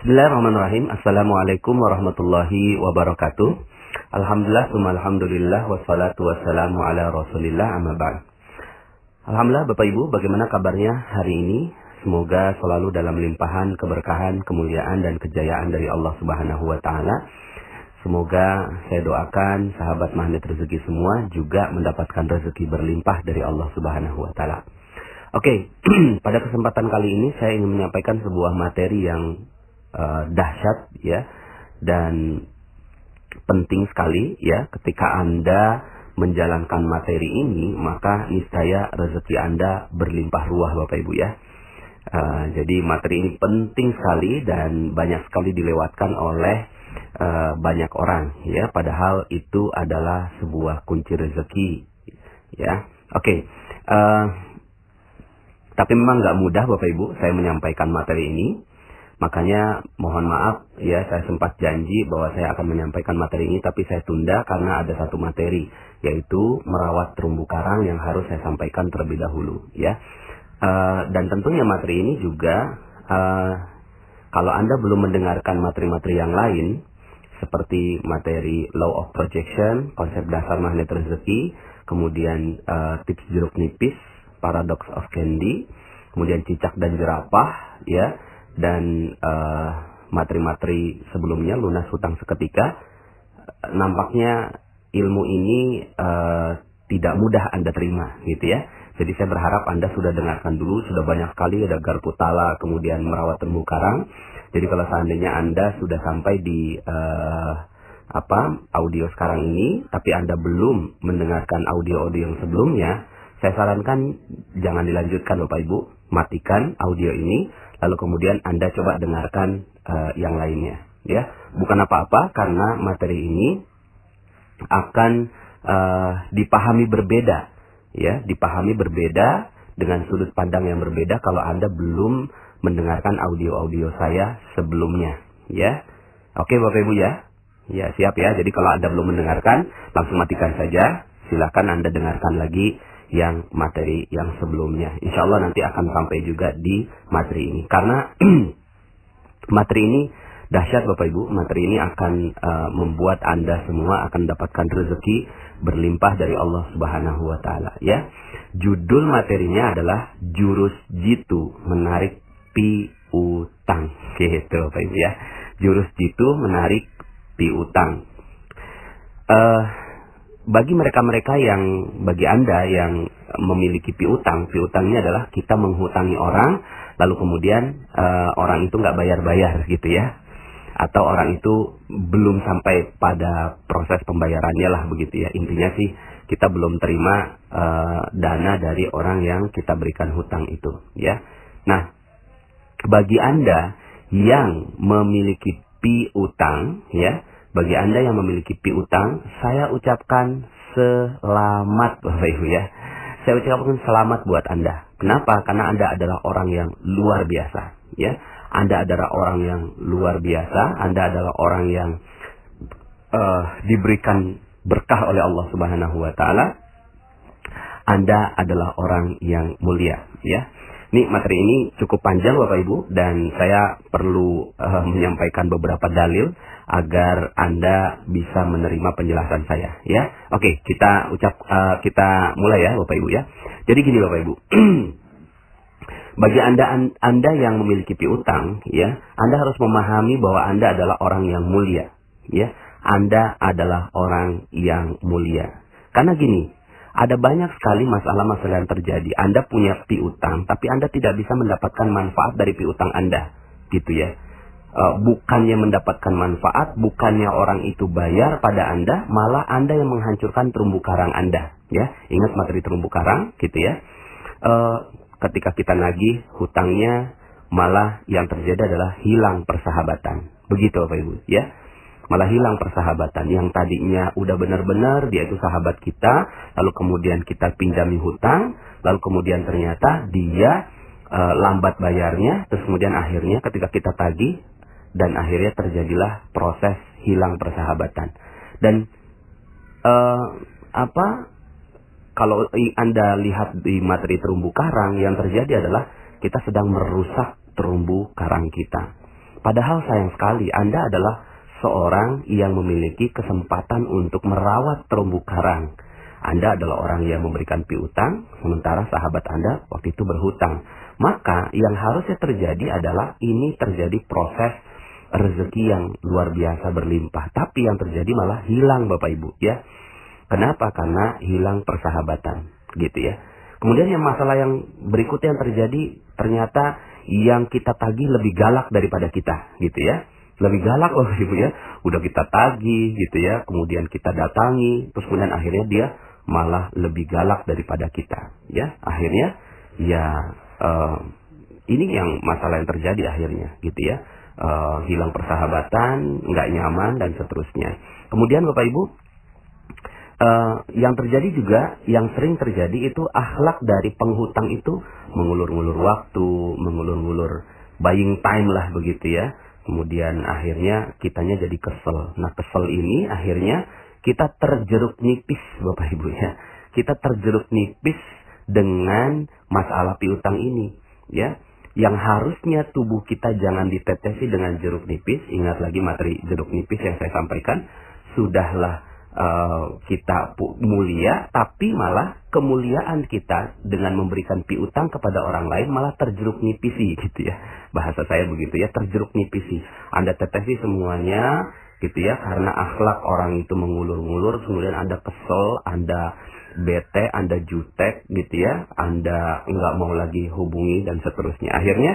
Bismillahirrahmanirrahim. Assalamualaikum warahmatullahi wabarakatuh. Alhamdulillah, alhamdulillah, wassalatu wassalamu ala rasulillah, amma ba'd. Alhamdulillah Bapak Ibu, bagaimana kabarnya hari ini? Semoga selalu dalam limpahan keberkahan, kemuliaan dan kejayaan dari Allah Subhanahu wa taala. Semoga saya doakan sahabat magnet rezeki semua juga mendapatkan rezeki berlimpah dari Allah Subhanahu wa taala. Oke, pada kesempatan kali ini saya ingin menyampaikan sebuah materi yang dahsyat ya, dan penting sekali ya. Ketika Anda menjalankan materi ini, maka niscaya rezeki Anda berlimpah ruah Bapak Ibu ya. Jadi materi ini penting sekali dan banyak sekali dilewatkan oleh banyak orang ya, padahal itu adalah sebuah kunci rezeki ya. Oke, tapi memang nggak mudah Bapak Ibu saya menyampaikan materi ini. Makanya mohon maaf ya, saya sempat janji bahwa saya akan menyampaikan materi ini, tapi saya tunda karena ada satu materi, yaitu merawat terumbu karang yang harus saya sampaikan terlebih dahulu ya. Dan tentunya materi ini juga kalau Anda belum mendengarkan materi-materi yang lain seperti materi Law of Projection, konsep dasar magnet rezeki, kemudian tips jeruk nipis, Paradox of Candy, kemudian cicak dan jerapah ya, dan materi-materi sebelumnya lunas hutang seketika, nampaknya ilmu ini tidak mudah Anda terima gitu ya. Jadi saya berharap Anda sudah dengarkan dulu, sudah banyak sekali ada garpu tala, kemudian merawat terumbu karang. Jadi kalau seandainya Anda sudah sampai di audio sekarang ini, tapi Anda belum mendengarkan audio-audio yang sebelumnya, saya sarankan jangan dilanjutkan Bapak Ibu, matikan audio ini, lalu kemudian Anda coba dengarkan yang lainnya ya. Bukan apa-apa, karena materi ini akan dipahami berbeda ya, dipahami berbeda dengan sudut pandang yang berbeda kalau Anda belum mendengarkan audio-audio saya sebelumnya ya. Oke Bapak Ibu ya. Ya, siap ya. Jadi kalau Anda belum mendengarkan, langsung matikan saja. Silakan Anda dengarkan lagi yang materi yang sebelumnya. Insya Allah nanti akan sampai juga di materi ini. Karena materi ini dahsyat Bapak Ibu. Materi ini akan membuat Anda semua akan dapatkan rezeki berlimpah dari Allah Subhanahu wa taala ya. Judul materinya adalah jurus jitu menarik piutang. Gitu Bapak Ibu ya. Jurus jitu menarik piutang. Bagi bagi Anda yang memiliki piutang, piutangnya adalah kita menghutangi orang, lalu kemudian orang itu nggak bayar-bayar gitu ya, atau orang itu belum sampai pada proses pembayarannya lah begitu ya. Intinya sih kita belum terima dana dari orang yang kita berikan hutang itu ya. Nah, bagi Anda yang memiliki piutang ya, bagi Anda yang memiliki piutang, saya ucapkan selamat Bapak Ibu ya. Saya ucapkan selamat buat Anda. Kenapa? Karena Anda adalah orang yang luar biasa ya. Anda adalah orang yang luar biasa. Anda adalah orang yang diberikan berkah oleh Allah Subhanahu wa taala. Anda adalah orang yang mulia ya. Nih, materi ini cukup panjang Bapak Ibu, dan saya perlu menyampaikan beberapa dalil agar Anda bisa menerima penjelasan saya ya. Oke, kita mulai ya Bapak Ibu ya. Jadi gini Bapak Ibu. Bagi Anda yang memiliki piutang ya, Anda harus memahami bahwa Anda adalah orang yang mulia ya. Anda adalah orang yang mulia. Karena gini, ada banyak sekali masalah-masalah yang terjadi. Anda punya piutang, tapi Anda tidak bisa mendapatkan manfaat dari piutang Anda, gitu ya. Bukannya mendapatkan manfaat, bukannya orang itu bayar pada Anda, malah Anda yang menghancurkan terumbu karang Anda, ya. Ingat materi terumbu karang, gitu ya. Ketika kita nagih hutangnya, malah yang terjadi adalah hilang persahabatan. Begitu Bapak Ibu, ya. Malah hilang persahabatan. Yang tadinya udah benar-benar dia itu sahabat kita, lalu kemudian kita pinjami hutang, lalu kemudian ternyata dia lambat bayarnya, terus kemudian akhirnya ketika kita tagih, dan akhirnya terjadilah proses hilang persahabatan. Dan kalau Anda lihat di materi terumbu karang, yang terjadi adalah kita sedang merusak terumbu karang kita. Padahal sayang sekali Anda adalah seorang yang memiliki kesempatan untuk merawat terumbu karang. Anda adalah orang yang memberikan piutang, sementara sahabat Anda waktu itu berhutang. Maka yang harusnya terjadi adalah ini terjadi proses rezeki yang luar biasa berlimpah. Tapi yang terjadi malah hilang Bapak Ibu ya. Kenapa? Karena hilang persahabatan gitu ya. Kemudian yang masalah yang berikutnya yang terjadi, ternyata yang kita tagih lebih galak daripada kita gitu ya. Lebih galak Bapak Ibu ya. Udah kita tagih gitu ya. Kemudian kita datangi. Terus kemudian akhirnya dia malah lebih galak daripada kita ya. Akhirnya ya ini yang masalah yang terjadi akhirnya gitu ya. Hilang persahabatan, nggak nyaman dan seterusnya. Kemudian Bapak Ibu, yang terjadi juga, yang sering terjadi itu akhlak dari penghutang itu mengulur-ngulur waktu, mengulur-ngulur buying time lah begitu ya. Kemudian akhirnya kitanya jadi kesel. Nah kesel ini akhirnya kita terjeruk nipis Bapak Ibu ya. Kita terjeruk nipis dengan masalah piutang ini ya. Yang harusnya tubuh kita jangan ditetesi dengan jeruk nipis. Ingat lagi materi jeruk nipis yang saya sampaikan. Sudahlah kita mulia, tapi malah kemuliaan kita dengan memberikan piutang kepada orang lain malah terjeruk nipisi gitu ya. Bahasa saya begitu ya, terjeruk nipisi. Anda tetesi semuanya gitu ya, karena akhlak orang itu mengulur-ngulur, kemudian Anda kesel, Anda bete, Anda jutek gitu ya, Anda nggak mau lagi hubungi dan seterusnya. Akhirnya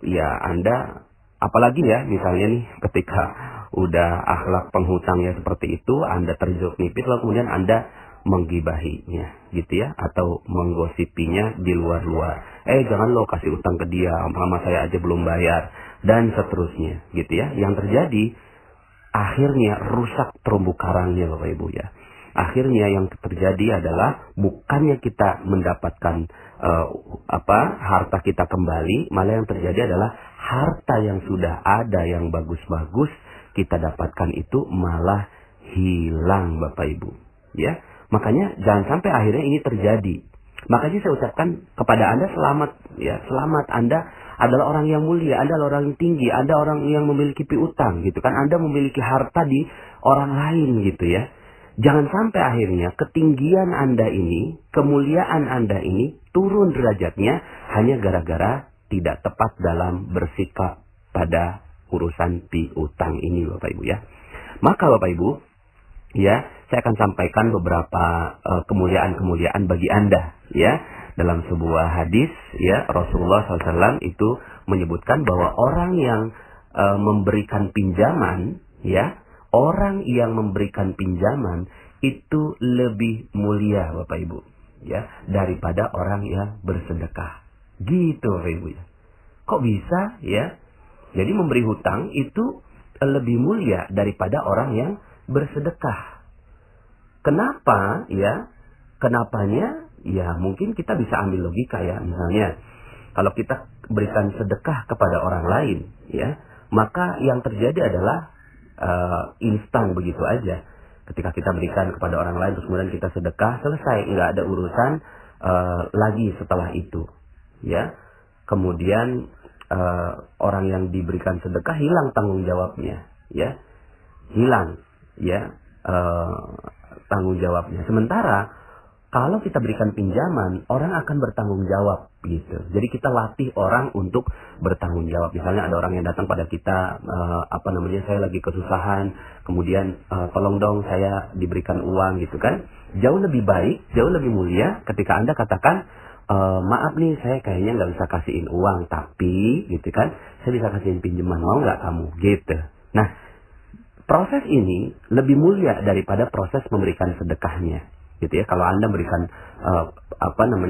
ya Anda, apalagi ya misalnya nih ketika udah akhlak penghutangnya seperti itu, Anda terjeruk nipis lalu kemudian Anda menggibahinya gitu ya, atau menggosipinya di luar-luar. Jangan lo kasih utang ke dia, mama saya aja belum bayar dan seterusnya gitu ya. Yang terjadi akhirnya rusak terumbu karangnya Bapak Ibu ya. Akhirnya yang terjadi adalah bukannya kita mendapatkan harta kita kembali, malah yang terjadi adalah harta yang sudah ada yang bagus-bagus kita dapatkan itu malah hilang Bapak Ibu ya. Makanya jangan sampai akhirnya ini terjadi. Makanya saya ucapkan kepada Anda selamat ya, selamat. Anda adalah orang yang mulia, Anda adalah orang yang tinggi, Anda orang yang memiliki piutang gitu kan. Anda memiliki harta di orang lain gitu ya. Jangan sampai akhirnya ketinggian Anda ini, kemuliaan Anda ini turun derajatnya hanya gara-gara tidak tepat dalam bersikap pada urusan piutang ini Bapak Ibu ya. Maka Bapak Ibu ya, saya akan sampaikan beberapa kemuliaan-kemuliaan bagi Anda ya. Dalam sebuah hadis ya, Rasulullah SAW itu menyebutkan bahwa orang yang memberikan pinjaman ya, orang yang memberikan pinjaman itu lebih mulia Bapak Ibu ya, daripada orang yang bersedekah. Gitu Bapak Ibu ya. Kok bisa ya? Jadi memberi hutang itu lebih mulia daripada orang yang bersedekah. Kenapa ya? Kenapanya? Ya mungkin kita bisa ambil logika ya. Misalnya kalau kita berikan sedekah kepada orang lain ya, maka yang terjadi adalah instan begitu aja. Ketika kita berikan kepada orang lain terus kemudian kita sedekah, selesai, nggak ada urusan lagi setelah itu ya. Kemudian orang yang diberikan sedekah hilang tanggung jawabnya ya, hilang ya tanggung jawabnya. Sementara kalau kita berikan pinjaman, orang akan bertanggung jawab gitu. Jadi kita latih orang untuk bertanggung jawab. Misalnya ada orang yang datang pada kita, saya lagi kesusahan, kemudian tolong dong saya diberikan uang gitu kan. Jauh lebih baik, jauh lebih mulia ketika Anda katakan, maaf nih saya kayaknya nggak bisa kasihin uang, tapi gitu kan, saya bisa kasihin pinjaman, mau nggak kamu gitu. Nah, proses ini lebih mulia daripada proses memberikan sedekahnya. Gitu ya, kalau Anda berikan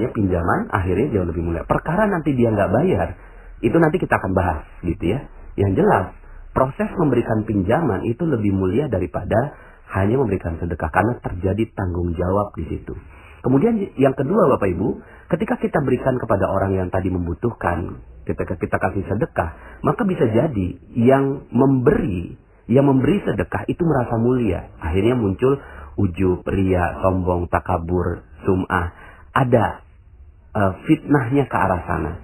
pinjaman, akhirnya jauh lebih mulia. Perkara nanti dia nggak bayar, itu nanti kita akan bahas gitu ya. Yang jelas proses memberikan pinjaman itu lebih mulia daripada hanya memberikan sedekah, karena terjadi tanggung jawab di situ. Kemudian yang kedua Bapak Ibu, ketika kita berikan kepada orang yang tadi membutuhkan, ketika kita kasih sedekah, maka bisa jadi yang memberi sedekah itu merasa mulia. Akhirnya muncul ujub, ria, sombong, takabur, sum'ah. Ada fitnahnya ke arah sana.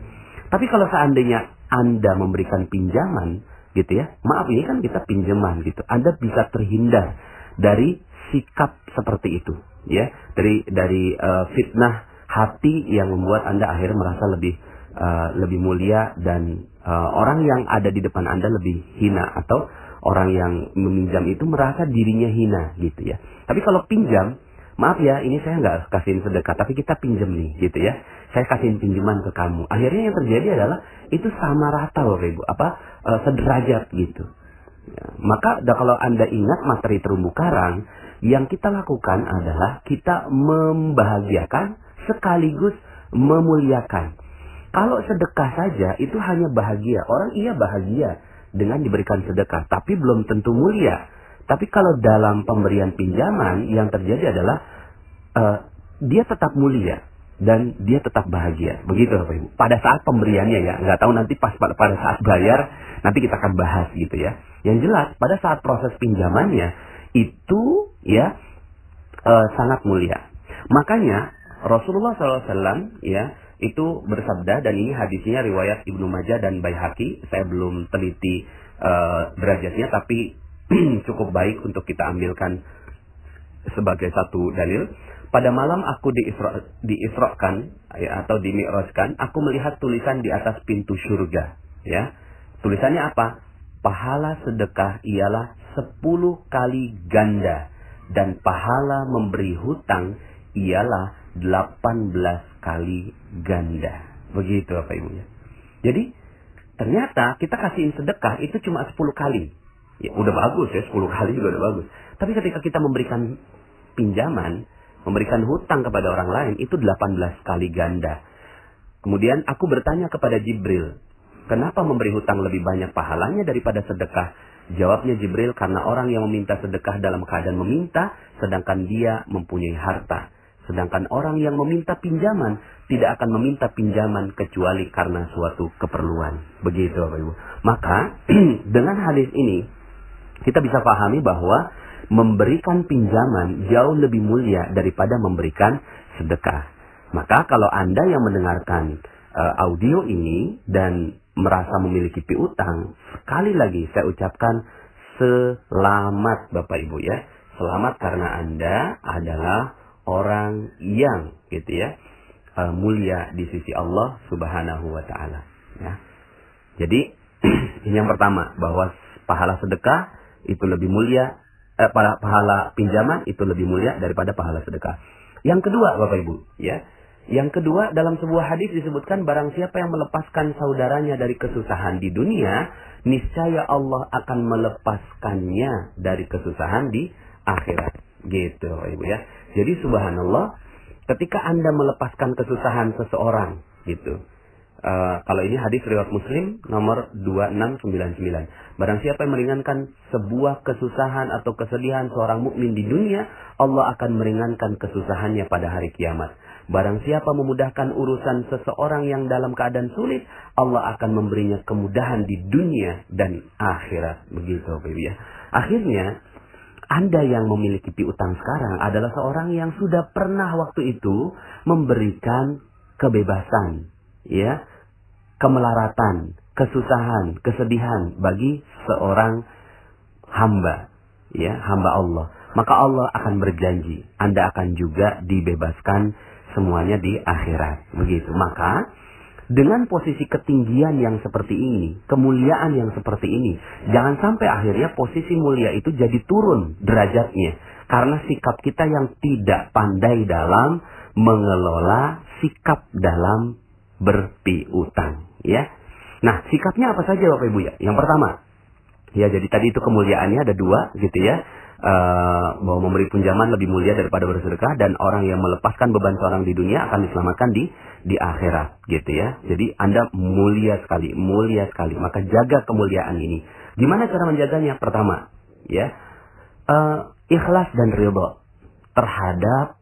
Tapi kalau seandainya Anda memberikan pinjaman, gitu ya, maaf ini kan kita pinjaman gitu, Anda bisa terhindar dari sikap seperti itu, ya, dari fitnah hati yang membuat Anda akhirnya merasa lebih mulia dan orang yang ada di depan Anda lebih hina, atau orang yang meminjam itu merasa dirinya hina gitu ya. Tapi kalau pinjam, maaf ya, ini saya nggak kasihin sedekah, tapi kita pinjam nih gitu ya. Saya kasihin pinjaman ke kamu. Akhirnya yang terjadi adalah itu sama rata loh Ibu, sederajat gitu. Ya, maka kalau Anda ingat materi terumbu karang, yang kita lakukan adalah kita membahagiakan sekaligus memuliakan. Kalau sedekah saja itu hanya bahagia. Orang iya bahagia dengan diberikan sedekah, tapi belum tentu mulia. Tapi kalau dalam pemberian pinjaman, yang terjadi adalah dia tetap mulia dan dia tetap bahagia. Begitu Bapak Ibu. Pada saat pemberiannya ya, nggak tahu nanti pada saat bayar, nanti kita akan bahas gitu ya. Yang jelas pada saat proses pinjamannya itu ya sangat mulia. Makanya Rasulullah SAW ya itu bersabda, dan ini hadisnya riwayat Ibnu Majah dan Baihaqi. Saya belum teliti derajatnya, tapi cukup baik untuk kita ambilkan sebagai satu dalil. Pada malam aku diisrokan ya, atau dimi'rajkan, aku melihat tulisan di atas pintu surga. Ya, tulisannya apa? Pahala sedekah ialah 10 kali ganda, dan pahala memberi hutang ialah 18 kali ganda. Begitu Bapak Ibu ya. Jadi ternyata kita kasihin sedekah itu cuma 10 kali. Ya udah bagus ya, 10 kali juga udah bagus. Tapi ketika kita memberikan pinjaman, memberikan hutang kepada orang lain, itu 18 kali ganda. Kemudian aku bertanya kepada Jibril, kenapa memberi hutang lebih banyak pahalanya daripada sedekah? Jawabnya Jibril, karena orang yang meminta sedekah dalam keadaan meminta, sedangkan dia mempunyai harta. Sedangkan orang yang meminta pinjaman tidak akan meminta pinjaman kecuali karena suatu keperluan. Begitu Bapak Ibu. Maka dengan hadis ini kita bisa pahami bahwa memberikan pinjaman jauh lebih mulia daripada memberikan sedekah. Maka kalau Anda yang mendengarkan audio ini dan merasa memiliki piutang, sekali lagi saya ucapkan selamat Bapak Ibu ya. Selamat karena Anda adalah orang yang gitu ya mulia di sisi Allah Subhanahu wa taala ya. Jadi ini yang pertama, bahwa pahala sedekah itu lebih mulia, pahala pinjaman itu lebih mulia daripada pahala sedekah. Yang kedua Bapak Ibu ya. Yang kedua, dalam sebuah hadis disebutkan, barang siapa yang melepaskan saudaranya dari kesusahan di dunia, niscaya Allah akan melepaskannya dari kesusahan di akhirat. Gitu Ibu ya. Jadi subhanallah, ketika Anda melepaskan kesusahan seseorang gitu. Kalau ini hadis riwayat Muslim nomor 2699. Barang siapa yang meringankan sebuah kesusahan atau kesedihan seorang mukmin di dunia, Allah akan meringankan kesusahannya pada hari kiamat. Barang siapa memudahkan urusan seseorang yang dalam keadaan sulit, Allah akan memberinya kemudahan di dunia dan akhirat. Begitu Bapak Ibu ya. Akhirnya Anda yang memiliki piutang sekarang adalah seorang yang sudah pernah waktu itu memberikan kebebasan, ya, kemelaratan, kesusahan, kesedihan bagi seorang hamba, ya, hamba Allah. Maka Allah akan berjanji, Anda akan juga dibebaskan semuanya di akhirat. Begitu. Maka dengan posisi ketinggian yang seperti ini, kemuliaan yang seperti ini, jangan sampai akhirnya posisi mulia itu jadi turun derajatnya. Karena sikap kita yang tidak pandai dalam mengelola sikap dalam berpiutang. Ya. Nah, sikapnya apa saja Bapak Ibu ya? Yang pertama, ya jadi tadi itu kemuliaannya ada dua gitu ya. Bahwa memberi pinjaman lebih mulia daripada bersedekah, dan orang yang melepaskan beban seorang di dunia akan diselamatkan di akhirat gitu ya. Jadi Anda mulia sekali. Maka jaga kemuliaan ini. Gimana cara menjaganya? Pertama, ya, ikhlas dan ridha terhadap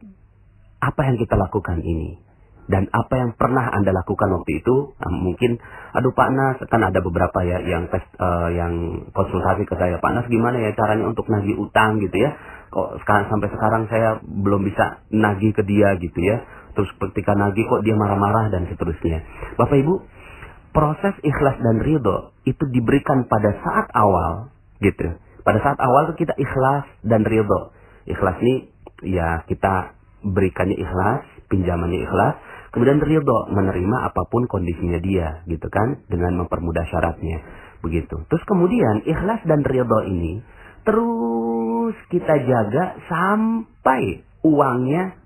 apa yang kita lakukan ini. Dan apa yang pernah Anda lakukan waktu itu, mungkin, aduh Pak Nas, kan ada beberapa ya yang konsultasi ke saya, Pak Nas gimana ya caranya untuk nagih utang gitu ya, kok sampai sekarang saya belum bisa nagih ke dia gitu ya, terus ketika nagih kok dia marah-marah dan seterusnya. Bapak Ibu, proses ikhlas dan ridho itu diberikan pada saat awal, gitu. Pada saat awal tuh kita ikhlas dan ridho. Ikhlas ini ya kita berikannya ikhlas, pinjamannya ikhlas, kemudian ridho menerima apapun kondisinya dia, gitu kan, dengan mempermudah syaratnya, begitu. Terus kemudian ikhlas dan ridho ini terus kita jaga sampai uangnya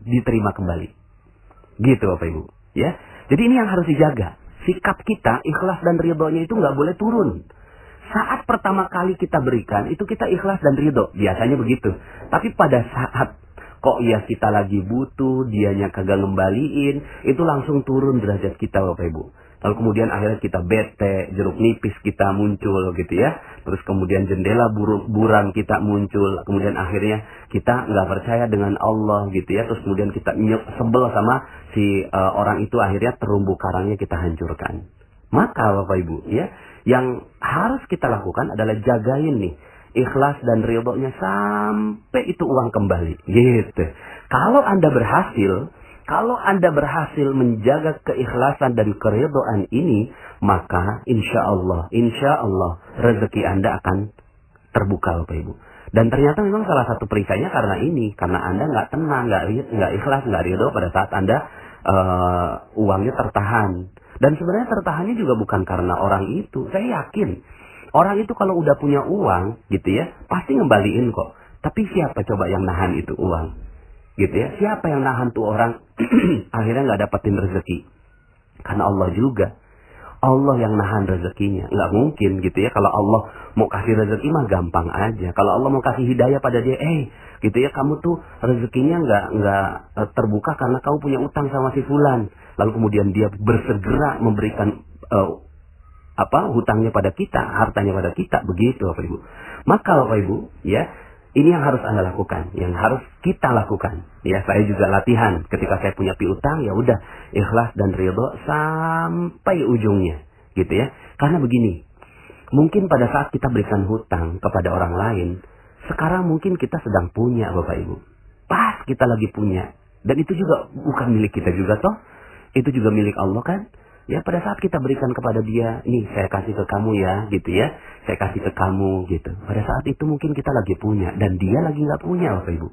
diterima kembali, gitu Bapak Ibu, ya. Jadi ini yang harus dijaga. Sikap kita, ikhlas dan ridhonya itu nggak boleh turun. Saat pertama kali kita berikan, itu kita ikhlas dan ridho. Biasanya begitu. Tapi pada saat kok ya kita lagi butuh, dianya kagak ngembaliin, itu langsung turun derajat kita Bapak Ibu. Lalu kemudian akhirnya kita bete, jeruk nipis kita muncul gitu ya. Terus kemudian jendela buram kita muncul. Kemudian akhirnya kita nggak percaya dengan Allah gitu ya. Terus kemudian kita sebel sama si orang itu, akhirnya terumbu karangnya kita hancurkan. Maka Bapak Ibu ya, yang harus kita lakukan adalah jagain nih ikhlas dan ridhonya sampai itu uang kembali gitu. Kalau Anda berhasil menjaga keikhlasan dan keridhaan ini, maka insya Allah rezeki Anda akan terbuka Bapak Ibu. Dan ternyata memang salah satu perisainya karena Anda nggak tenang, nggak ikhlas, nggak ridho pada saat Anda uangnya tertahan. Dan sebenarnya tertahannya juga bukan karena orang itu. Saya yakin orang itu kalau udah punya uang gitu ya, pasti ngembaliin kok. Tapi siapa coba yang nahan itu uang? Gitu ya, siapa yang nahan tuh orang akhirnya nggak dapetin rezeki? Karena Allah juga. Allah yang nahan rezekinya. Nggak mungkin gitu ya, kalau Allah mau kasih rezeki mah gampang aja. Kalau Allah mau kasih hidayah pada dia, gitu ya, kamu tuh rezekinya nggak terbuka karena kamu punya utang sama si fulan. Lalu kemudian dia bersegera memberikan hutangnya pada kita, hartanya pada kita, begitu Bapak Ibu. Maka Bapak Ibu ya, ini yang harus Anda lakukan, yang harus kita lakukan. Ya, saya juga latihan ketika saya punya piutang, ya udah ikhlas dan ridho sampai ujungnya, gitu ya. Karena begini, mungkin pada saat kita berikan hutang kepada orang lain, sekarang mungkin kita sedang punya Bapak Ibu. Pas kita lagi punya, dan itu juga bukan milik kita juga toh, itu juga milik Allah kan. Ya, pada saat kita berikan kepada dia, nih saya kasih ke kamu ya, gitu ya. Saya kasih ke kamu, gitu. Pada saat itu mungkin kita lagi punya, dan dia lagi nggak punya, Bapak Ibu.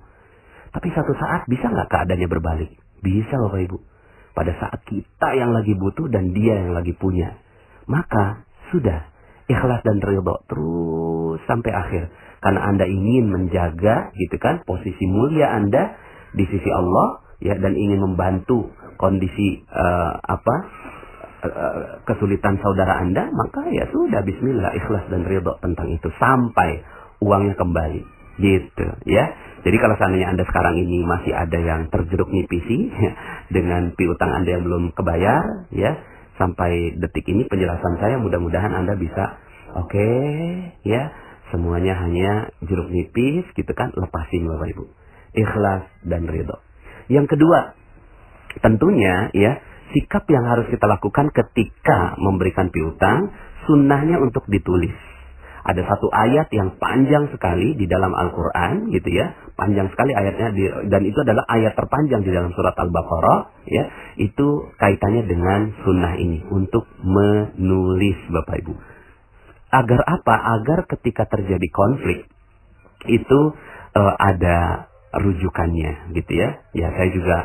Tapi satu saat bisa nggak keadaannya berbalik? Bisa, Bapak Ibu. Pada saat kita yang lagi butuh dan dia yang lagi punya. Maka sudah, ikhlas dan ridho terus sampai akhir. Karena Anda ingin menjaga, gitu kan, posisi mulia Anda di sisi Allah, ya, dan ingin membantu kondisi kesulitan saudara Anda, maka ya sudah, bismillah, ikhlas dan ridho tentang itu sampai uangnya kembali, gitu ya. Jadi kalau seandainya Anda sekarang ini masih ada yang terjeruk nipisi ya, dengan piutang Anda yang belum kebayar, ya, sampai detik ini penjelasan saya mudah-mudahan Anda bisa oke, ya, semuanya hanya jeruk nipis, gitu kan, lepasin Bapak Ibu, ikhlas dan ridho. Yang kedua, tentunya ya, sikap yang harus kita lakukan ketika memberikan piutang, sunnahnya untuk ditulis. Ada satu ayat yang panjang sekali di dalam Al-Quran, gitu ya. Panjang sekali ayatnya, dan itu adalah ayat terpanjang di dalam surat Al-Baqarah, ya. Itu kaitannya dengan sunnah ini, untuk menulis Bapak Ibu. Agar apa? Agar ketika terjadi konflik, itu ada rujukannya, gitu ya. Ya, saya juga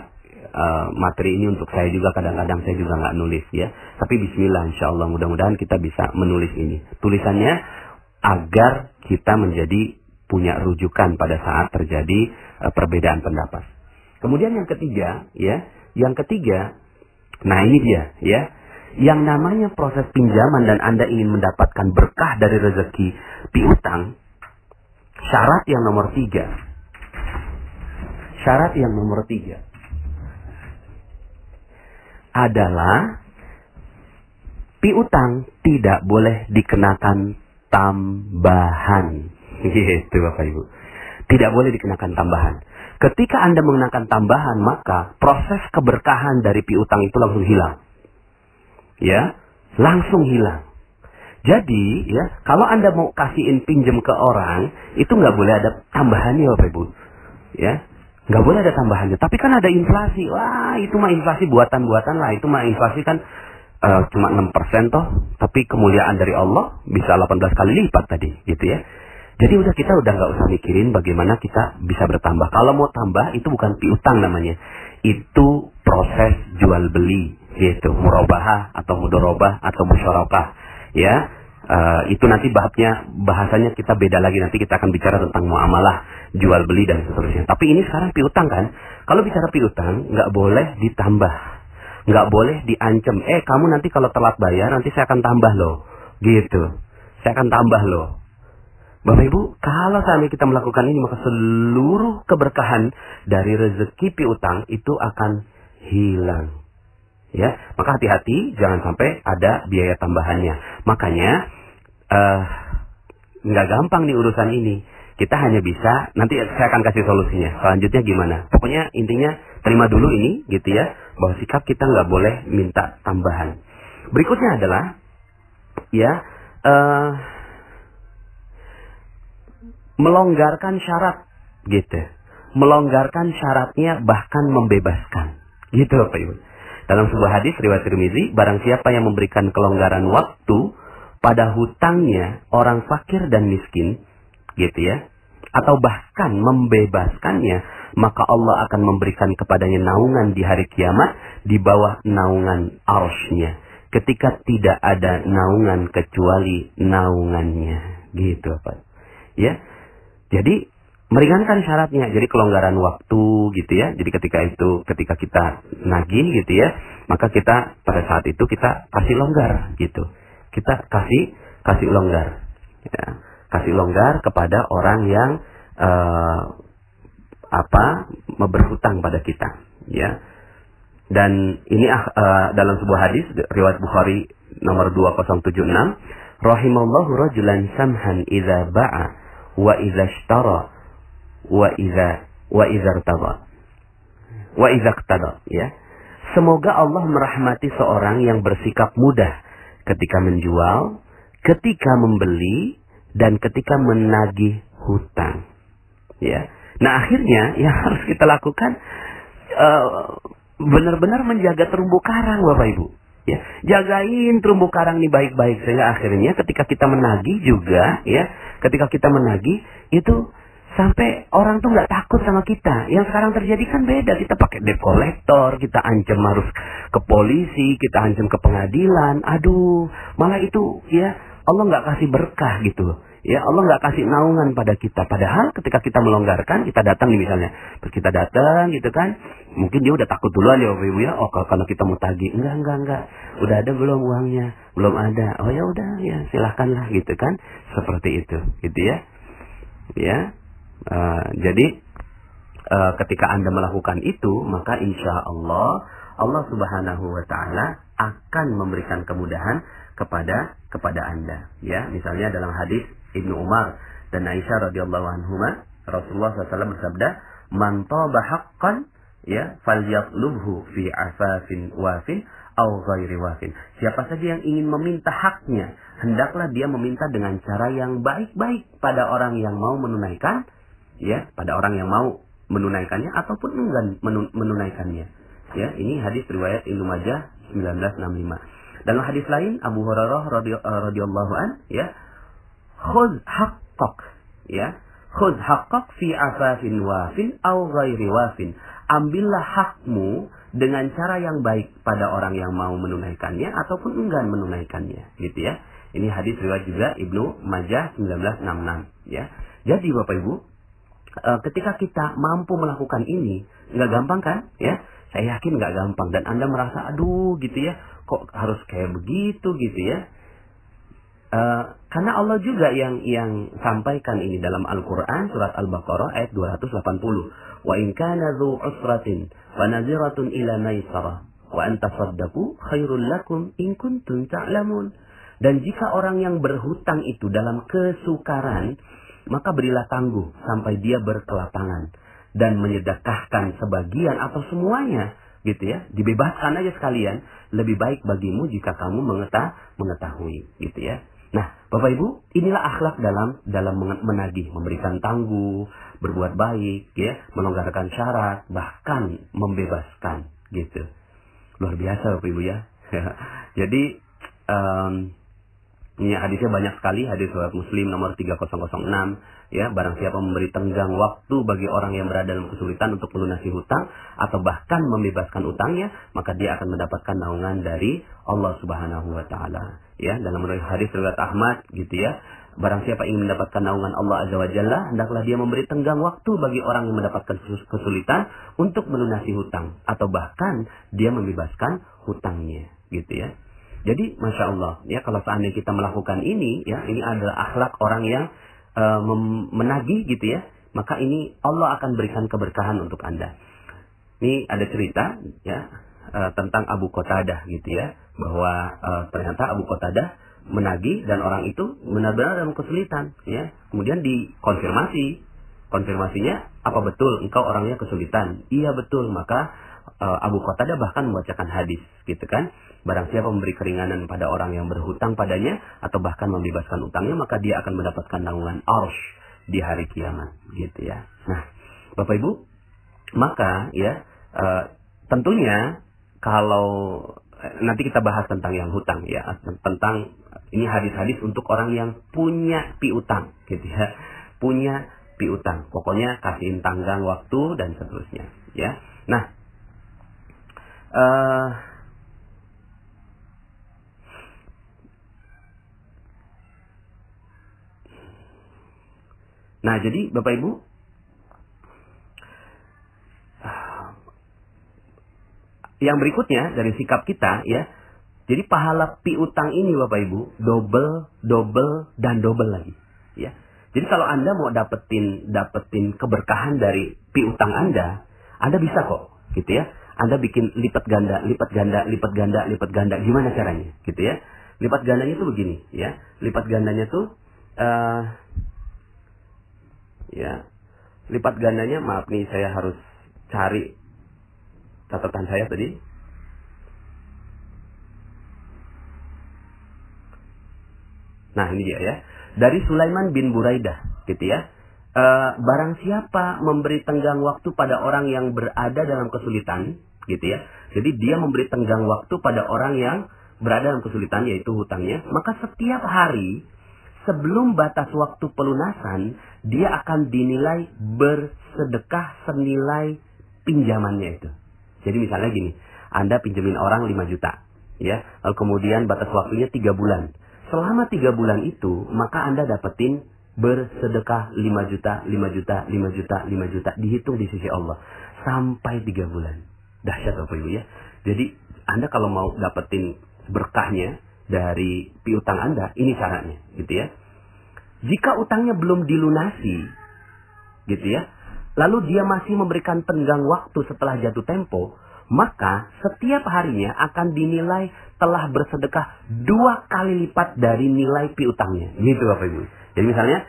materi ini untuk saya juga, kadang-kadang saya juga nggak nulis ya, tapi bismillah, insya Allah mudah-mudahan kita bisa menulis ini, tulisannya agar kita menjadi punya rujukan pada saat terjadi perbedaan pendapat. Kemudian yang ketiga ya, nah ini dia ya, yang namanya proses pinjaman dan Anda ingin mendapatkan berkah dari rezeki piutang, syarat yang nomor tiga adalah piutang tidak boleh dikenakan tambahan. Gitu Bapak Ibu. Tidak boleh dikenakan tambahan. Ketika Anda mengenakan tambahan, maka proses keberkahan dari piutang itu langsung hilang. Ya, langsung hilang. Jadi, ya, kalau Anda mau kasihin pinjam ke orang, itu nggak boleh ada tambahannya Bapak Ibu. Ya, nggak boleh ada tambahannya. Tapi kan ada inflasi. Wah, itu mah inflasi buatan-buatan lah. Itu mah inflasi kan cuma 6% toh, tapi kemuliaan dari Allah bisa 18 kali lipat tadi, gitu ya. Jadi kita udah nggak usah mikirin bagaimana kita bisa bertambah. Kalau mau tambah itu bukan piutang namanya, itu proses jual beli, gitu, murabahah atau mudorobah atau musyarakah, ya. Itu nanti bahasanya kita beda lagi, nanti kita akan bicara tentang muamalah, jual beli dan seterusnya. Tapi ini sekarang piutang kan? Kalau bicara piutang nggak boleh ditambah, nggak boleh diancam. Kamu nanti kalau telat bayar nanti saya akan tambah loh, gitu. Saya akan tambah loh. Bapak Ibu, kalau sampai kita melakukan ini maka seluruh keberkahan dari rezeki piutang itu akan hilang. Ya, maka hati-hati jangan sampai ada biaya tambahannya. Makanya nggak gampang nih urusan ini. Kita hanya bisa, nanti saya akan kasih solusinya. Selanjutnya gimana? Pokoknya intinya terima dulu ini, gitu ya, bahwa sikap kita nggak boleh minta tambahan. Berikutnya adalah, ya, melonggarkan syarat, gitu. Melonggarkan syaratnya bahkan membebaskan, gitu Bapak Ibu. Dalam sebuah hadis riwayat Tirmizi, barang siapa yang memberikan kelonggaran waktu pada hutangnya orang fakir dan miskin, gitu ya, atau bahkan membebaskannya, maka Allah akan memberikan kepadanya naungan di hari kiamat di bawah naungan arsy-Nya, ketika tidak ada naungan kecuali naungannya, gitu Pak. Ya. Jadi meringankan syaratnya, jadi kelonggaran waktu, gitu ya. Jadi ketika kita nagih, gitu ya, maka kita pada saat itu kita kasih longgar, gitu. Kita kasih longgar, ya. Kasih longgar kepada orang yang berhutang pada kita, ya. Dan ini dalam sebuah hadis riwayat Bukhari nomor 2076, rahimallahu rajulan samhan idza ba'a wa idza ishtara wa idza irtada, ya. Semoga Allah merahmati seorang yang bersikap mudah ketika menjual, ketika membeli, dan ketika menagih hutang, ya. Nah, akhirnya yang harus kita lakukan benar-benar menjaga terumbu karang, Bapak Ibu. Ya, jagain terumbu karang ini baik-baik, sehingga akhirnya ketika kita menagih juga, ya, ketika kita menagih itu sampai orang tuh nggak takut sama kita. Yang sekarang terjadi kan beda, kita pakai debt collector, kita ancam harus ke polisi, kita ancam ke pengadilan. Aduh, malah itu, ya, Allah nggak kasih berkah gitu loh. Ya, Allah nggak kasih naungan pada kita. Padahal ketika kita melonggarkan, kita datang nih misalnya. Terus kita datang gitu kan. Mungkin dia udah takut duluan ya Bapak Ibu ya. Oh, kalau kita mau tagih. Enggak. Udah ada belum uangnya? Belum ada. Oh ya udah ya, silahkanlah gitu kan. Seperti itu. Gitu ya. Ya. Jadi ketika Anda melakukan itu, maka insya Allah Subhanahu wa Ta'ala akan memberikan kemudahan kepada Anda. Ya, misalnya dalam hadis Ibnu Umar dan Aisyah radhiyallahu anhuma, Rasulullah SAW bersabda, "Man taba haqqan, ya, falyatlubhu fi afafin wafin au ghairi wafin." Siapa saja yang ingin meminta haknya, hendaklah dia meminta dengan cara yang baik-baik pada orang yang mau menunaikan, ya, pada orang yang mau menunaikannya ataupun enggan menunaikannya. Ya, ini hadis riwayat Ibnu Majah 1965. Dalam hadis lain Abu Hurairah radhiyallahu an, ya, khudh haqqak, ya, khudh haqqak fi afafin wafin au ghairi wafin. Ambillah hakmu dengan cara yang baik pada orang yang mau menunaikannya ataupun enggan menunaikannya, gitu ya. Ini hadis riwayat juga Ibnu Majah 1966, ya. Jadi Bapak Ibu, ketika kita mampu melakukan ini, nggak gampang kan, ya? Saya yakin nggak gampang, dan Anda merasa aduh gitu ya, kok harus kayak begitu gitu ya. Karena Allah juga yang sampaikan ini dalam Al-Quran surat Al-Baqarah ayat 280. Wa in kana dzu usratin wa naziratun ila maisarah wa an tasaddaqu khairul lakum in kuntum ta'lamun. Dan jika orang yang berhutang itu dalam kesukaran, maka berilah tangguh sampai dia berkelapangan dan menyedekahkan sebagian atau semuanya, gitu ya. Dibebaskan aja sekalian, lebih baik bagimu jika kamu mengetahui, gitu ya. Nah, Bapak Ibu, inilah akhlak dalam menagih, memberikan tangguh, berbuat baik, ya, melonggarkan syarat, bahkan membebaskan, gitu. Luar biasa Bapak Ibu ya. Jadi ini hadisnya banyak sekali, hadis riwayat Muslim nomor 3006, ya, barang siapa memberi tenggang waktu bagi orang yang berada dalam kesulitan untuk melunasi hutang atau bahkan membebaskan utangnya, maka dia akan mendapatkan naungan dari Allah Subhanahu wa taala. Ya, dalam hadis riwayat Ahmad gitu ya. Barang siapa ingin mendapatkan naungan Allah Azza wa Jalla, hendaklah dia memberi tenggang waktu bagi orang yang mendapatkan kesulitan untuk melunasi hutang atau bahkan dia membebaskan hutangnya, gitu ya. Jadi Masya Allah, ya, kalau seandainya kita melakukan ini, ya, ini adalah akhlak orang yang menagih gitu ya, maka ini Allah akan berikan keberkahan untuk Anda. Ini ada cerita ya tentang Abu Qatadah gitu ya, bahwa ternyata Abu Qatadah menagih dan orang itu benar-benar dalam kesulitan ya. Kemudian dikonfirmasi. Konfirmasinya, apa betul engkau orangnya kesulitan? Iya betul. Maka Abu Qatadah bahkan membacakan hadis gitu kan. Barang siapa memberi keringanan pada orang yang berhutang padanya atau bahkan membebaskan utangnya, maka dia akan mendapatkan naungan arsy di hari kiamat gitu ya. Nah, Bapak Ibu, maka ya tentunya kalau nanti kita bahas tentang yang hutang ya, tentang ini hadis-hadis untuk orang yang punya piutang gitu ya. Punya piutang. Pokoknya kasihin tanggang waktu dan seterusnya ya. Nah, nah, jadi Bapak Ibu, yang berikutnya dari sikap kita ya. Jadi pahala piutang ini Bapak Ibu double dan double lagi ya. Jadi kalau Anda mau dapetin keberkahan dari piutang Anda bisa kok gitu ya. Anda bikin lipat ganda. Gimana caranya gitu ya? Lipat gandanya tuh begini ya. Lipat gandanya tuh ya, lipat gandanya, maaf nih saya harus cari catatan saya tadi. Nah ini dia ya, dari Sulaiman bin Buraidah gitu ya. Barang siapa memberi tenggang waktu pada orang yang berada dalam kesulitan gitu ya. Jadi dia memberi tenggang waktu pada orang yang berada dalam kesulitan, yaitu hutangnya, maka setiap hari sebelum batas waktu pelunasan, dia akan dinilai bersedekah senilai pinjamannya itu. Jadi misalnya gini, Anda pinjemin orang 5 juta, ya, lalu kemudian batas waktunya 3 bulan. Selama 3 bulan itu, maka Anda dapetin bersedekah 5 juta, 5 juta, 5 juta, 5 juta, dihitung di sisi Allah. Sampai 3 bulan. Dahsyat Bapak Ibu ya. Jadi Anda kalau mau dapetin berkahnya dari piutang Anda, ini caranya gitu ya. Jika utangnya belum dilunasi gitu ya, lalu dia masih memberikan tenggang waktu setelah jatuh tempo, maka setiap harinya akan dinilai telah bersedekah 2 kali lipat dari nilai piutangnya. Gitu Bapak Ibu. Jadi misalnya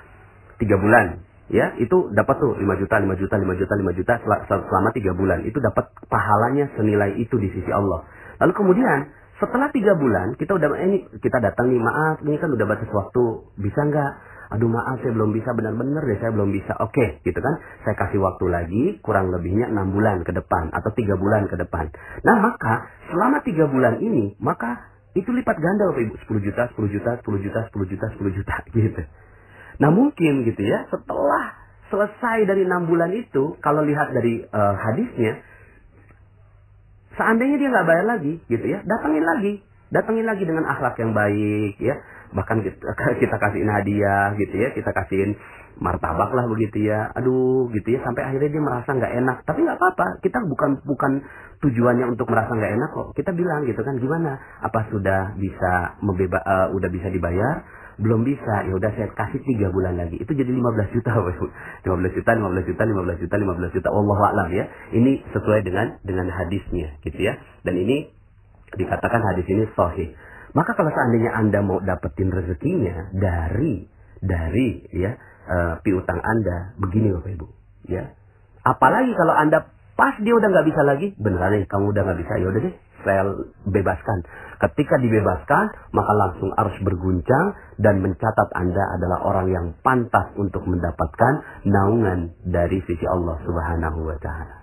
3 bulan ya, itu dapat tuh 5 juta, 5 juta, 5 juta, 5 juta selama 3 bulan. Itu dapat pahalanya senilai itu di sisi Allah. Lalu kemudian setelah 3 bulan, kita udah kita datang nih, maaf, ini kan udah batas waktu, bisa nggak? Aduh maaf, saya belum bisa, benar-benar deh saya belum bisa. Oke, gitu kan? Saya kasih waktu lagi, kurang lebihnya 6 bulan ke depan atau 3 bulan ke depan. Nah maka selama 3 bulan ini, maka itu lipat ganda Bapak Ibu, 10 juta, 10 juta, 10 juta, 10 juta, 10 juta, gitu. Nah mungkin gitu ya, setelah selesai dari 6 bulan itu, kalau lihat dari hadisnya, seandainya dia nggak bayar lagi, gitu ya, datangin lagi dengan akhlak yang baik, ya, bahkan kita kasihin hadiah, gitu ya, kita kasihin martabak lah begitu ya, aduh, gitu ya, sampai akhirnya dia merasa nggak enak, tapi nggak apa-apa, kita bukan tujuannya untuk merasa nggak enak kok, kita bilang gitu kan, gimana, apa sudah bisa udah bisa dibayar? Belum bisa, ya udah saya kasih 3 bulan lagi. Itu jadi 15 juta, 15 juta, 15 juta, 15 juta, 15 juta. Wallahu a'lam ya. Ini sesuai dengan hadisnya gitu ya. Dan ini dikatakan hadis ini sahih. Maka kalau seandainya Anda mau dapetin rezekinya dari ya piutang Anda, begini Bapak Ibu, ya. Apalagi kalau Anda pas dia udah nggak bisa lagi, beneran nih kamu udah nggak bisa, ya udah deh, saya bebaskan. Ketika dibebaskan, maka langsung harus berguncang dan mencatat Anda adalah orang yang pantas untuk mendapatkan naungan dari sisi Allah Subhanahu wa taala.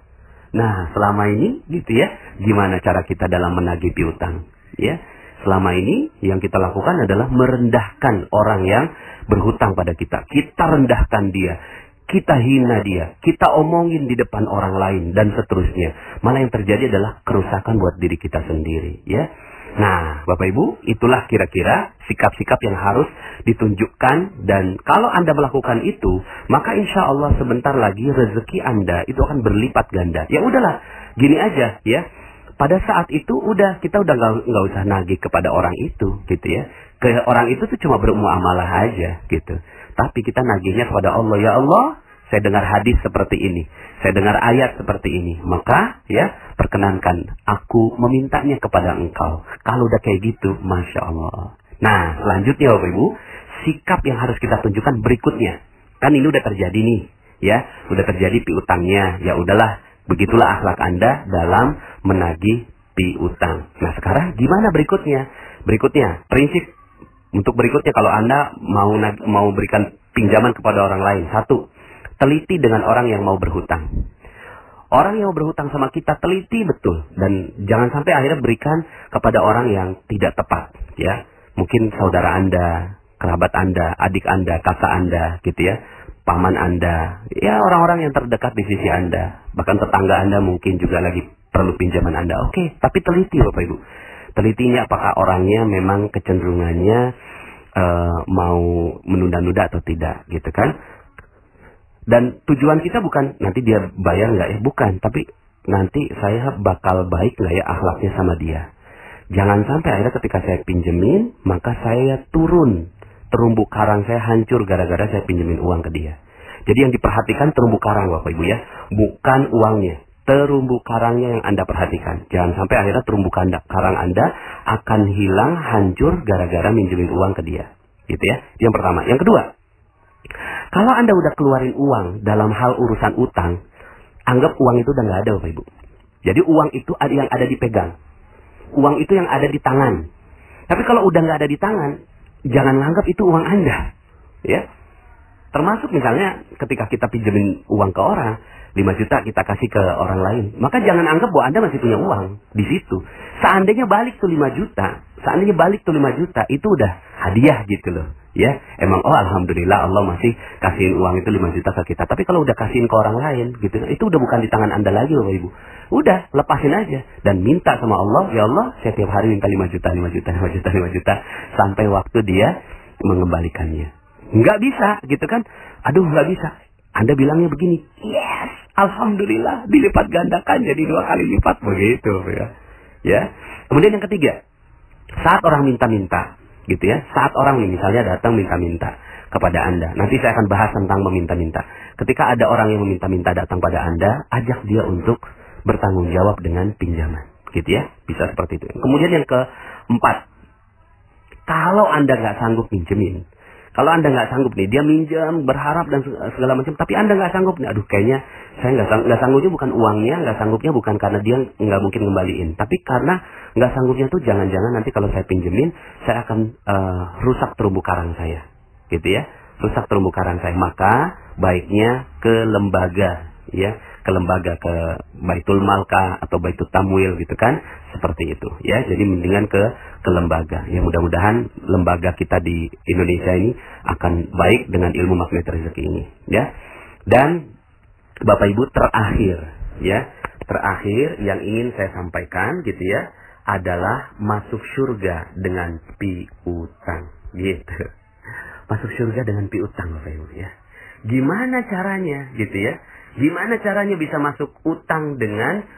Nah, selama ini gitu ya, gimana cara kita dalam menagih piutang? ya. Selama ini yang kita lakukan adalah merendahkan orang yang berhutang pada kita. Kita rendahkan dia, kita hina dia, kita omongin di depan orang lain dan seterusnya. Malah yang terjadi adalah kerusakan buat diri kita sendiri, ya. Nah, Bapak Ibu, itulah kira-kira sikap-sikap yang harus ditunjukkan, dan kalau Anda melakukan itu, maka insya Allah sebentar lagi rezeki Anda itu akan berlipat ganda. Ya udahlah, gini aja ya. Pada saat itu kita udah nggak usah nagih kepada orang itu, gitu ya. Ke orang itu tuh cuma bermuamalah aja, gitu. Tapi kita nagihnya kepada Allah. Ya Allah, saya dengar hadis seperti ini, saya dengar ayat seperti ini, maka ya perkenankan aku memintanya kepada Engkau. Kalau udah kayak gitu, masya Allah. Nah, selanjutnya Bapak Ibu, sikap yang harus kita tunjukkan berikutnya. Kan ini udah terjadi nih, ya, udah terjadi piutangnya. Ya udahlah. Begitulah akhlak Anda dalam menagih piutang. Nah, sekarang gimana berikutnya? Berikutnya, prinsip untuk berikutnya kalau Anda mau berikan pinjaman kepada orang lain. Satu, teliti dengan orang yang mau berhutang. Orang yang mau berhutang sama kita teliti betul, dan jangan sampai akhirnya berikan kepada orang yang tidak tepat, ya. Mungkin saudara Anda, kerabat Anda, adik Anda, kakak Anda, gitu ya. Paman Anda, ya orang-orang yang terdekat di sisi Anda, bahkan tetangga Anda mungkin juga lagi perlu pinjaman Anda. Oke, tapi teliti Bapak Ibu. Telitinya apakah orangnya memang kecenderungannya mau menunda-nunda atau tidak, gitu kan? Dan tujuan kita bukan nanti dia bayar nggak ya, bukan. Tapi nanti saya bakal baik nggak ya akhlaknya sama dia. Jangan sampai akhirnya ketika saya pinjemin, maka saya turun. Terumbu karang saya hancur gara-gara saya pinjemin uang ke dia. Jadi yang diperhatikan terumbu karang Bapak Ibu ya, bukan uangnya. Terumbu karangnya yang Anda perhatikan. Jangan sampai akhirnya terumbu karang Anda akan hilang, hancur gara-gara minjemin uang ke dia. Gitu ya. Yang pertama. Yang kedua, kalau Anda udah keluarin uang dalam hal urusan utang, anggap uang itu udah nggak ada Bapak Ibu. Jadi uang itu ada yang ada dipegang. Uang itu yang ada di tangan. Tapi kalau udah nggak ada di tangan, jangan anggap itu uang Anda, ya. Termasuk misalnya ketika kita pinjemin uang ke orang, 5 juta kita kasih ke orang lain, maka jangan anggap bahwa Anda masih punya uang di situ. Seandainya balik tuh 5 juta, itu udah hadiah gitu loh, ya. Emang alhamdulillah Allah masih kasihin uang itu 5 juta ke kita. Tapi kalau udah kasihin ke orang lain gitu, itu udah bukan di tangan Anda lagi Bapak Ibu. Udah, lepasin aja dan minta sama Allah, ya Allah, saya tiap hari minta 5 juta sampai waktu dia mengembalikannya. Nggak bisa, gitu kan? Aduh, nggak bisa. Anda bilangnya begini, yes, alhamdulillah, dilipat gandakan jadi 2 kali lipat, begitu ya. Ya. Kemudian yang ketiga, saat orang minta-minta, gitu ya, saat orang misalnya datang minta-minta kepada Anda. Nanti saya akan bahas tentang meminta-minta. Ketika ada orang yang meminta-minta datang pada Anda, ajak dia untuk bertanggung jawab dengan pinjaman, gitu ya. Bisa seperti itu. Kemudian yang keempat, kalau Anda nggak sanggup minjemin, kalau Anda nggak sanggup nih, dia minjam berharap dan segala macam, tapi Anda nggak sanggup nih, aduh kayaknya saya nggak sanggupnya bukan uangnya, nggak sanggupnya bukan karena dia nggak mungkin ngembaliin, tapi karena nggak sanggupnya tuh jangan-jangan nanti kalau saya pinjemin, saya akan rusak terumbu karang saya, gitu ya, rusak terumbu karang saya. Maka baiknya ke lembaga, ya, ke lembaga, ke Baitul Malka atau Baitul Tamwil gitu kan, seperti itu ya. Jadi mendingan ke lembaga. Ya mudah-mudahan lembaga kita di Indonesia ini akan baik dengan ilmu magnet rezeki ini ya. Dan Bapak Ibu, terakhir yang ingin saya sampaikan gitu ya, adalah masuk surga dengan piutang gitu. Masuk surga dengan piutang Bapak Ibu ya. Gimana caranya gitu ya? Gimana caranya bisa masuk utang dengan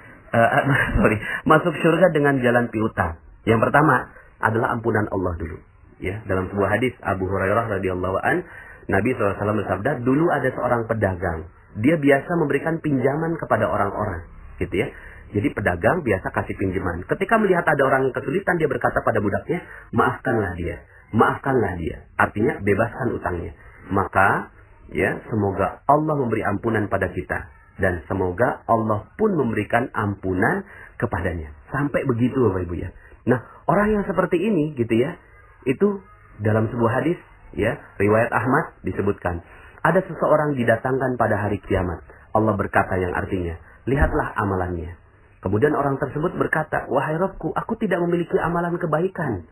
masuk surga dengan jalan piutang? Yang pertama adalah ampunan Allah dulu. Ya, dalam sebuah hadis Abu Hurairah radhiyallahu an, Nabi SAW bersabda, dulu ada seorang pedagang. Dia biasa memberikan pinjaman kepada orang-orang, gitu ya. Jadi pedagang biasa kasih pinjaman. Ketika melihat ada orang yang kesulitan, dia berkata pada budaknya, maafkanlah dia. Artinya bebaskan utangnya. Maka ya, semoga Allah memberi ampunan pada kita. Dan semoga Allah pun memberikan ampunan kepadanya. Sampai begitu Bapak Ibu ya. Nah, orang yang seperti ini gitu ya, itu dalam sebuah hadis ya, riwayat Ahmad disebutkan, ada seseorang didatangkan pada hari kiamat. Allah berkata yang artinya, lihatlah amalannya. Kemudian orang tersebut berkata, wahai Rabbku, aku tidak memiliki amalan kebaikan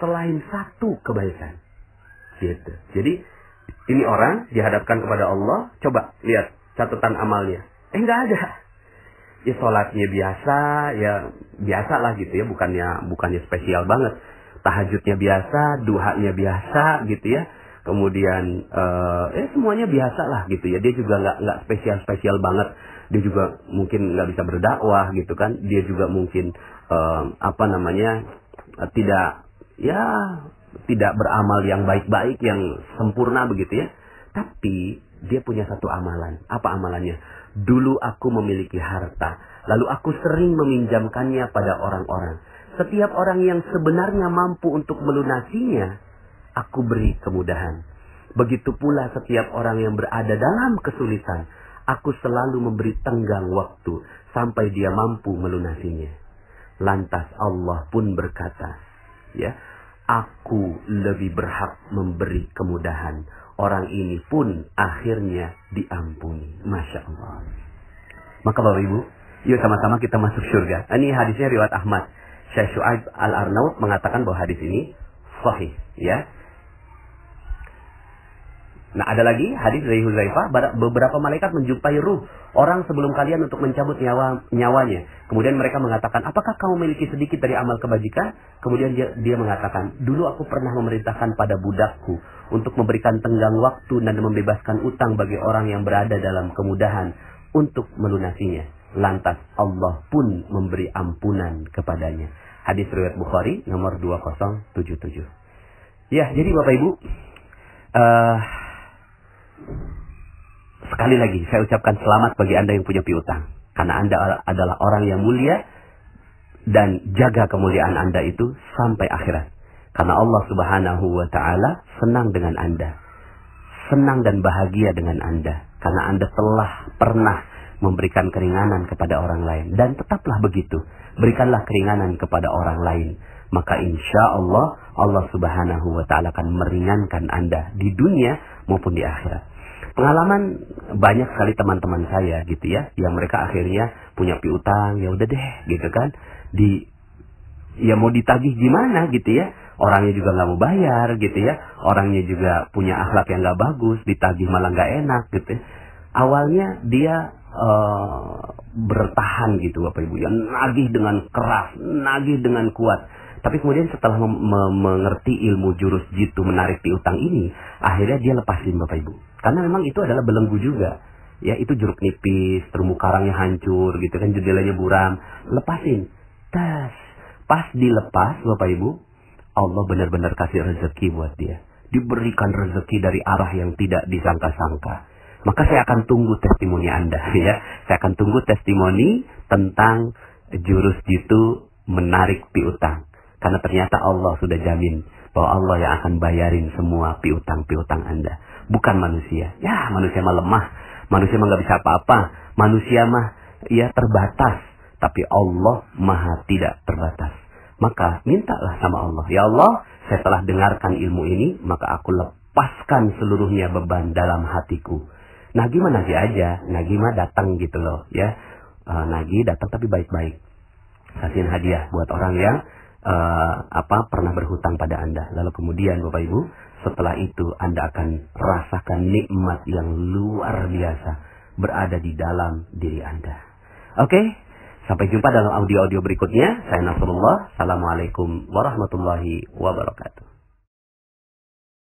selain satu kebaikan. Gitu. Jadi ini orang dihadapkan kepada Allah, coba lihat catatan amalnya. Nggak ada. Ya sholatnya biasa, ya biasa lah gitu ya, bukannya spesial banget. Tahajudnya biasa, duhanya biasa gitu ya. Kemudian semuanya biasa lah gitu ya. Dia juga nggak spesial banget. Dia juga mungkin nggak bisa berdakwah gitu kan. Dia juga mungkin tidak beramal yang baik-baik, yang sempurna begitu ya. Tapi dia punya satu amalan. Apa amalannya? Dulu aku memiliki harta, lalu aku sering meminjamkannya pada orang-orang. Setiap orang yang sebenarnya mampu untuk melunasinya, aku beri kemudahan. Begitu pula setiap orang yang berada dalam kesulitan, aku selalu memberi tenggang waktu sampai dia mampu melunasinya. Lantas Allah pun berkata, ya, aku lebih berhak memberi kemudahan. Orang ini pun akhirnya diampuni. Masya Allah. Maka Bapak Ibu, yuk sama-sama kita masuk surga. Ini hadisnya riwayat Ahmad. Syekh Syuaib Al-Arnaud mengatakan bahwa hadis ini sahih, ya. Nah, ada lagi hadis dari Hudzaifah, beberapa malaikat menjumpai ruh orang sebelum kalian untuk mencabut nyawanya. Kemudian mereka mengatakan, apakah kamu memiliki sedikit dari amal kebajikan? Kemudian dia mengatakan, dulu aku pernah memerintahkan pada budakku untuk memberikan tenggang waktu dan membebaskan utang bagi orang yang berada dalam kemudahan untuk melunasinya. Lantas Allah pun memberi ampunan kepadanya. Hadis riwayat Bukhari nomor 2077. Ya, jadi Bapak Ibu, sekali lagi saya ucapkan selamat bagi Anda yang punya piutang. Karena Anda adalah orang yang mulia dan jaga kemuliaan Anda itu sampai akhirat. Karena Allah Subhanahu wa Ta'ala senang dengan Anda. Senang dan bahagia dengan Anda. Karena Anda telah pernah memberikan keringanan kepada orang lain. Dan tetaplah begitu. Berikanlah keringanan kepada orang lain. Maka insya Allah, Allah Subhanahu wa Ta'ala akan meringankan Anda di dunia maupun di akhirat. Pengalaman banyak sekali teman-teman saya gitu ya, yang mereka akhirnya punya piutang, ya udah deh gitu kan, ya mau ditagih gimana gitu ya, orangnya juga nggak mau bayar gitu ya, orangnya juga punya akhlak yang nggak bagus, ditagih malah nggak enak gitu. Awalnya dia bertahan gitu Bapak Ibu, ya nagih dengan keras, nagih dengan kuat. Tapi kemudian setelah mengerti ilmu jurus jitu menarik piutang ini, akhirnya dia lepasin Bapak Ibu. Karena memang itu adalah belenggu juga. Ya, itu jeruk nipis, terumbu karangnya hancur gitu kan, jendelanya buram. Lepasin. Tas. Pas dilepas Bapak Ibu, Allah benar-benar kasih rezeki buat dia. Diberikan rezeki dari arah yang tidak disangka-sangka. Maka saya akan tunggu testimoni Anda ya. Saya akan tunggu testimoni tentang jurus jitu menarik piutang. Karena ternyata Allah sudah jamin bahwa Allah yang akan bayarin semua piutang-piutang Anda. Bukan manusia. Ya, manusia mah lemah. Manusia mah gak bisa apa-apa. Manusia mah ya terbatas. Tapi Allah maha tidak terbatas. Maka mintalah sama Allah. Ya Allah, saya telah dengarkan ilmu ini. Maka aku lepaskan seluruhnya beban dalam hatiku. Nagih mah nagih aja. Nagih mah datang gitu loh. Ya, nagih datang tapi baik-baik. Kasihin hadiah buat orang yang pernah berhutang pada Anda. Lalu kemudian Bapak Ibu, setelah itu Anda akan rasakan nikmat yang luar biasa berada di dalam diri Anda. Oke, sampai jumpa dalam audio-audio berikutnya. Saya Nasrullah. Assalamualaikum warahmatullahi wabarakatuh.